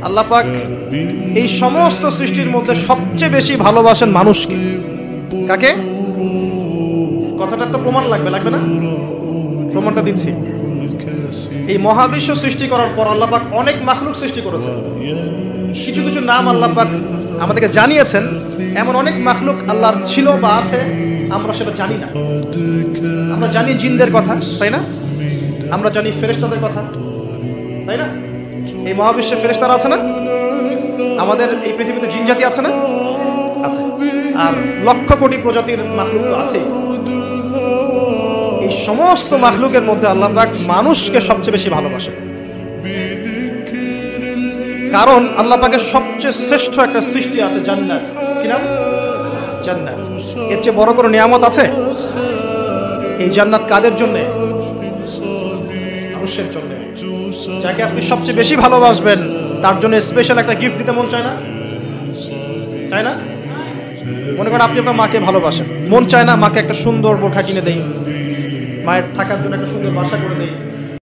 আল্লাহ পাক এই সমস্ত সৃষ্টির মধ্যে সবচেয়ে বেশি ভালোবাসেন মানুষকে। কাকে? কথাটা তো প্রমাণ লাগবে না? প্রমাণটা দিচ্ছি। এই মহাবিশ্ব সৃষ্টি করার পর আল্লাহ পাক অনেক মাখলুক সৃষ্টি করেছেন। কিছু কিছু নাম আল্লাহ পাক আমাদেরকে জানিয়েছেন। এমন অনেক মাখলুক আল্লাহর ছিল বা আছে, আমরা সেটা জানি না। আমরা জানি জিনদের কথা, তাই না? আমরা জানি ফেরেশতাদের কথা, তাই না? এই মহাবিশ্বে ফেরেশতারা আছে না? আমাদের এই পৃথিবীতে জিন জাতি আছে না? আছে। আর লক্ষ কোটি প্রজাতির মাখলুক তো আছেই। এই সমস্ত মাখলুকের মধ্যে আল্লাহ পাক মানুষকে সবচেয়ে বেশি ভালোবাসে। কারণ আল্লাহ পাকের সবচেয়ে শ্রেষ্ঠ একটা সৃষ্টি আছে, জান্নাত। কি নাম? জান্নাত। এর চেয়ে বড় কোনো নিয়ামত আছে? এই জান্নাত কাদের জন্য? মানুষের জন্য। যাকে আপনি সবচেয়ে বেশি ভালোবাসবেন তার জন্য স্পেশাল একটা গিফট দিতে মন চায় না? চায় না? মনে করেন আপনি আপনার মাকে ভালোবাসেন, মন চায় না মাকে একটা সুন্দর বোরখা কিনে দেই, মায়ের থাকার জন্য একটা সুন্দর বাসা করে দেই,